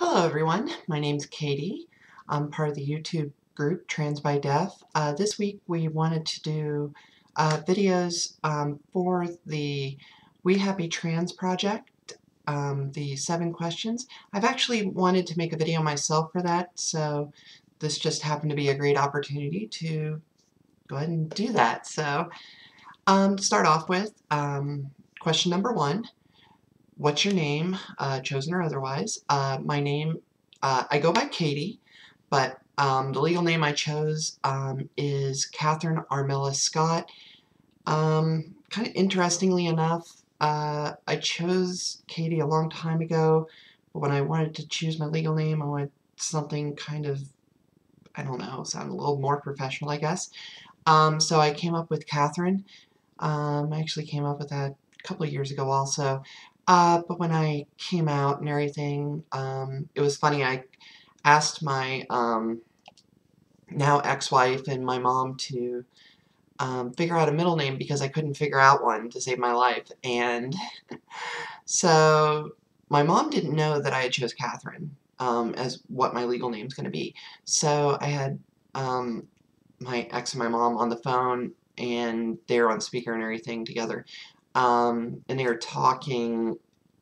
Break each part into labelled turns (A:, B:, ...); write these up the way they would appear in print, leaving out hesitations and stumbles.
A: Hello everyone, my name's Katie. I'm part of the YouTube group TransByDef. This week we wanted to do videos for the We Happy Trans project, the 7 questions. I've actually wanted to make a video myself for that, so this just happened to be a great opportunity to go ahead and do that. So to start off with, question number 1. What's your name, chosen or otherwise? My name, I go by Katie, but the legal name I chose is Catherine Armella Scott. Kind of interestingly enough, I chose Katie a long time ago, but when I wanted to choose my legal name, I wanted something kind of, I don't know, sound a little more professional, I guess. So I came up with Catherine. I actually came up with that a couple of years ago also. But when I came out and everything, it was funny. I asked my now ex-wife and my mom to figure out a middle name because I couldn't figure out one to save my life. And so my mom didn't know that I had chose Catherine as what my legal name's going to be. So I had my ex and my mom on the phone, and they were on speaker and everything together. And they were talking,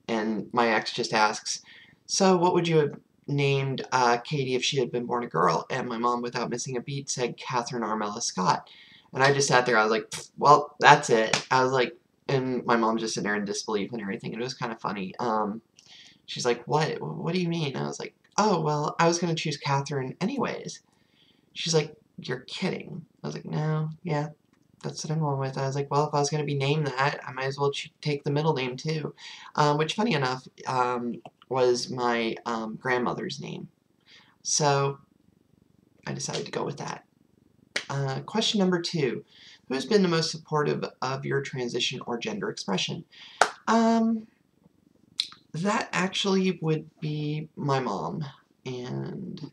A: and my ex just asks, so what would you have named Katie if she had been born a girl? And my mom, without missing a beat, said Catherine Armella Scott. And I just sat there, I was like, well, that's it. I was like, and my mom just sitting there in disbelief and everything, and it was kind of funny. She's like, what do you mean? I was like, oh, well, I was going to choose Catherine anyways. She's like, you're kidding. I was like, no, yeah, that's what I'm going with. I was like, well, if I was going to be named that, I might as well take the middle name too. Which, funny enough, was my grandmother's name. So I decided to go with that. Question number 2. Who has been the most supportive of your transition or gender expression? That actually would be my mom. And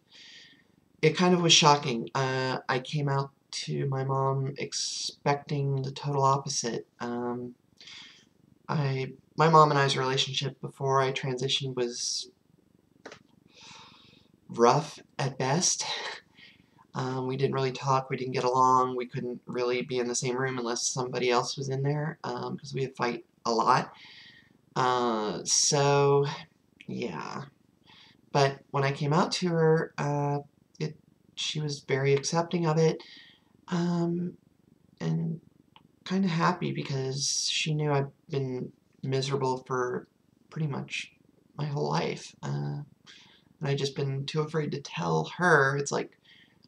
A: it kind of was shocking. I came out to my mom expecting the total opposite. My mom and I's relationship before I transitioned was rough at best. We didn't really talk, we didn't get along, we couldn't really be in the same room unless somebody else was in there, because we would fight a lot. So, yeah. But when I came out to her, she was very accepting of it, and kind of happy because she knew I've been miserable for pretty much my whole life. And I've just been too afraid to tell her. It's like,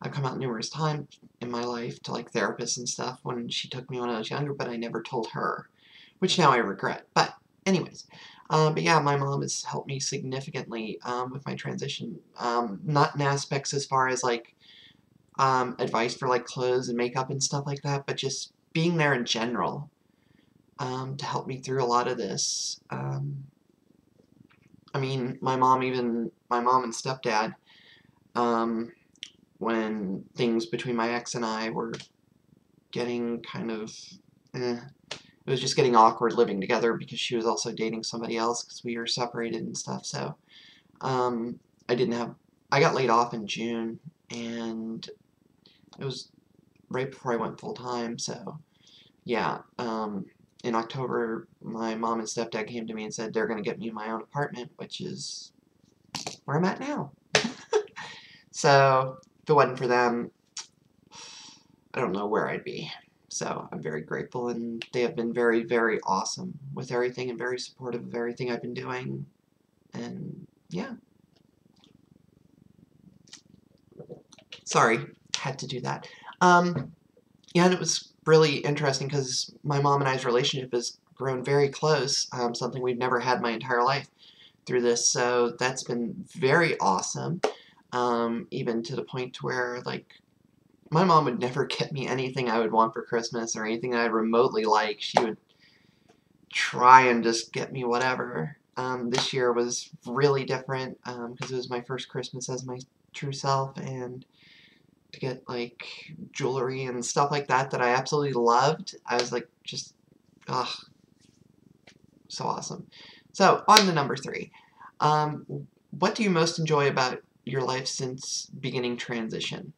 A: I've come out numerous times in my life to like therapists and stuff when she took me when I was younger, but I never told her, which now I regret. But anyways, but yeah, my mom has helped me significantly with my transition. Not in aspects as far as like advice for like clothes and makeup and stuff like that, but just being there in general to help me through a lot of this. I mean, my mom and stepdad, when things between my ex and I were getting kind of, it was just getting awkward living together because she was also dating somebody else because we were separated and stuff. So I got laid off in June, and it was right before I went full-time. So yeah, in October, my mom and stepdad came to me and said they're going to get me my own apartment, which is where I'm at now. So if it wasn't for them, I don't know where I'd be. So I'm very grateful, and they have been very, very awesome with everything and very supportive of everything I've been doing. And yeah. Sorry, had to do that. Yeah, and it was really interesting because my mom and I's relationship has grown very close, something we've never had my entire life through this. So that's been very awesome, even to the point to where, like, my mom would never get me anything I would want for Christmas or anything I'd remotely like. She would try and just get me whatever. This year was really different because it was my first Christmas as my true self, and to get like jewelry and stuff like that I absolutely loved, I was like, just, so awesome. So on to number 3. What do you most enjoy about your life since beginning transition?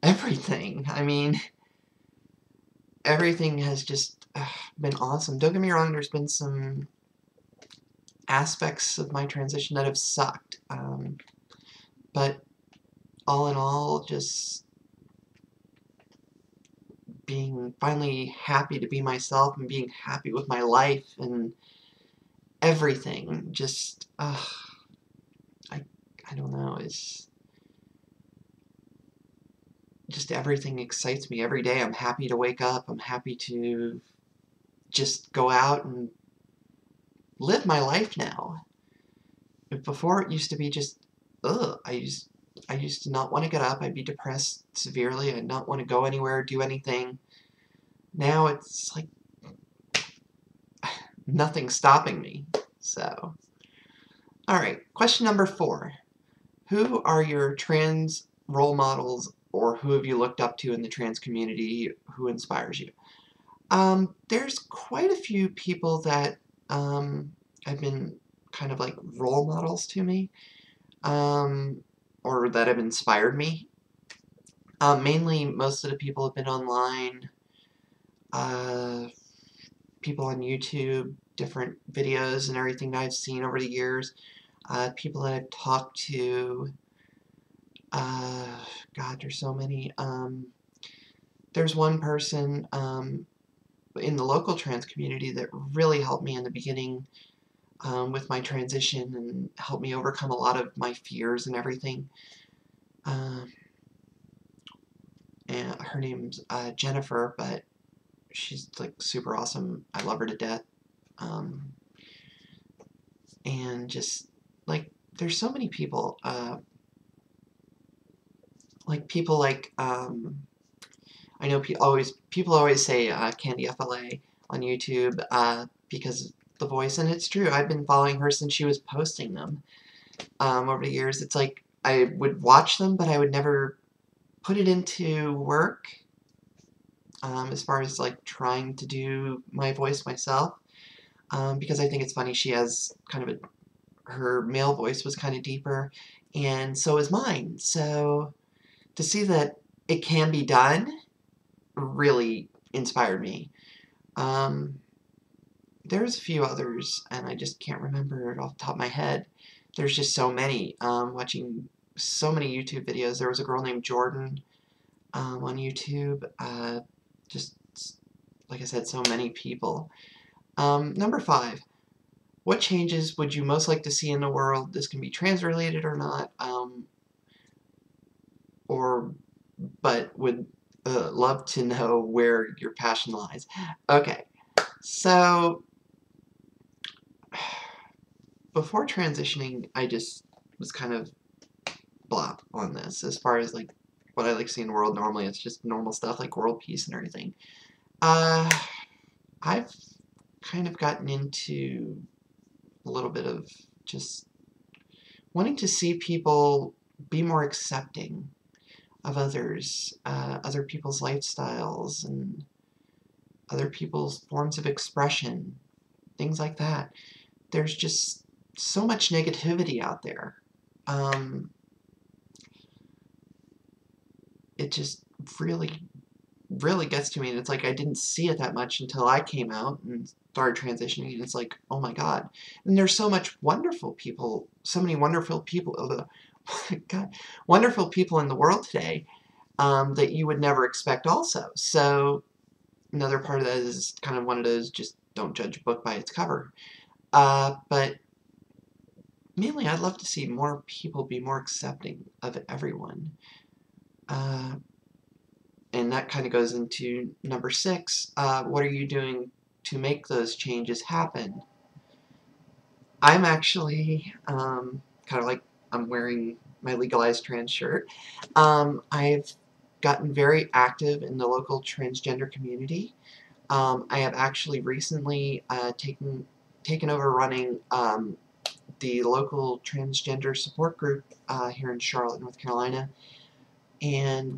A: Everything. I mean, everything has just been awesome. Don't get me wrong, there's been some aspects of my transition that have sucked. But all in all, just being finally happy to be myself and being happy with my life and everything. Just, I don't know, it's just everything excites me every day. I'm happy to wake up. I'm happy to just go out and live my life now. Before it used to be just, ugh, I used to not want to get up. I'd be depressed severely. I'd not want to go anywhere, do anything. Now it's like nothing's stopping me. So, alright, question number 4. Who are your trans role models, or who have you looked up to in the trans community who inspires you? There's quite a few people that have been kind of like role models to me, or that have inspired me. Mainly, most of the people have been online, people on YouTube, different videos and everything that I've seen over the years, people that I've talked to. God, there's so many. There's one person in the local trans community that really helped me in the beginning with my transition and helped me overcome a lot of my fears and everything. And her name's Jennifer, but she's like super awesome. I love her to death. And just like there's so many people, I know people always say Candy FLA on YouTube because the voice, and it's true. I've been following her since she was posting them over the years. It's like I would watch them, but I would never put it into work as far as like trying to do my voice myself because I think it's funny. She has kind of her male voice was kind of deeper, and so is mine. So to see that it can be done really inspired me. There's a few others, and I just can't remember it off the top of my head. There's just so many. Watching so many YouTube videos. There was a girl named Jordan on YouTube. Just, like I said, so many people. Number 5. What changes would you most like to see in the world? This can be trans-related or not. But would love to know where your passion lies. Okay, so before transitioning, I just was kind of blah on this as far as like what I like to see in the world. Normally, it's just normal stuff like world peace and everything. I've kind of gotten into a little bit of just wanting to see people be more accepting of others, other people's lifestyles, and other people's forms of expression, things like that. There's just so much negativity out there. It just really, really gets to me, and it's like I didn't see it that much until I came out and started transitioning, and it's like, oh my God. And there's so much wonderful people, so many wonderful people, oh my God, wonderful people in the world today that you would never expect also. So another part of that is kind of one of those, just don't judge a book by its cover. But mainly I'd love to see more people be more accepting of everyone. And that kind of goes into number 6. What are you doing to make those changes happen? I'm actually kind of like I'm wearing my legalized trans shirt. I've gotten very active in the local transgender community. I have actually recently taken over running the local transgender support group here in Charlotte, North Carolina, and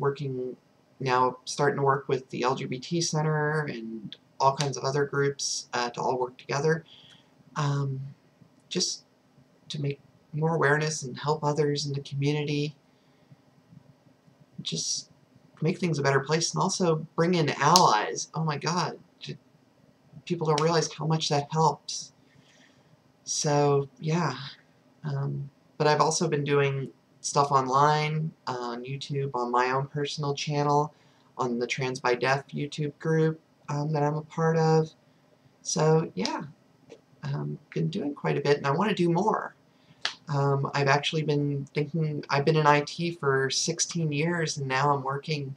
A: starting to work with the LGBT Center and all kinds of other groups to all work together. Just to make more awareness and help others in the community. Just make things a better place, and also bring in allies. Oh my God, people don't realize how much that helps. So yeah, but I've also been doing stuff online, on YouTube, on my own personal channel, on the TransByDef YouTube group that I'm a part of. So yeah, been doing quite a bit, and I want to do more. I've actually been thinking, I've been in IT for 16 years, and now I'm working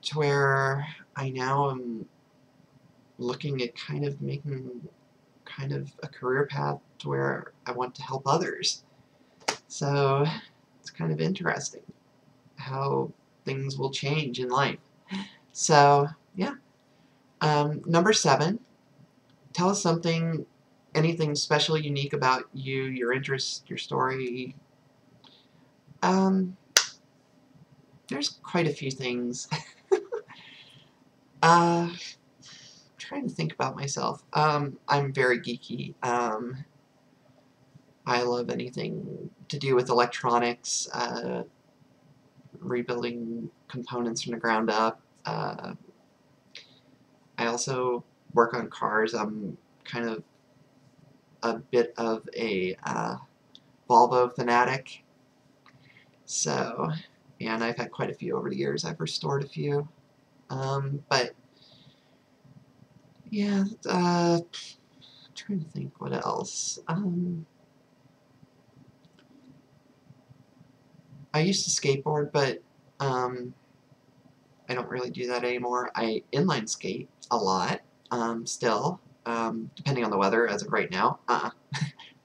A: to where I now am looking at kind of making kind of a career path to where I want to help others. So it's kind of interesting how things will change in life. So yeah. Number 7, tell us something, anything special, unique about you, your interests, your story. There's quite a few things. Trying to think about myself. I'm very geeky. I love anything to do with electronics, rebuilding components from the ground up. I also work on cars. I'm kind of a bit of a Volvo fanatic. So, and I've had quite a few over the years. I've restored a few. But yeah, trying to think what else. I used to skateboard, but I don't really do that anymore. I inline skate a lot, still, depending on the weather as of right now.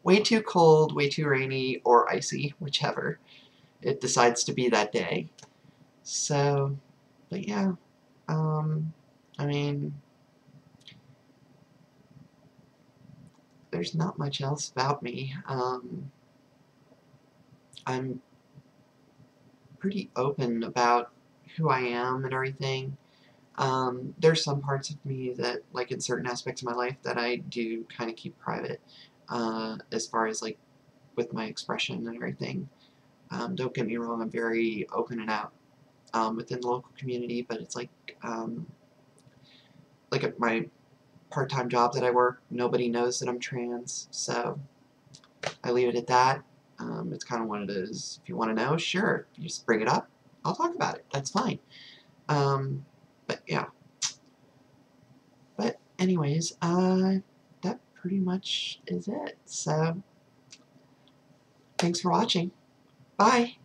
A: Way too cold, way too rainy, or icy, whichever it decides to be that day. So, but yeah, I mean, there's not much else about me. I'm pretty open about who I am and everything. There's some parts of me that, like in certain aspects of my life, that I do kind of keep private, as far as like with my expression and everything. Don't get me wrong, I'm very open and out within the local community, but it's like at my part-time job that I work, nobody knows that I'm trans, so I leave it at that. It's kind of one of those, if you want to know, sure, you just bring it up, I'll talk about it, that's fine. But yeah. But anyways, that pretty much is it. So, thanks for watching. Bye!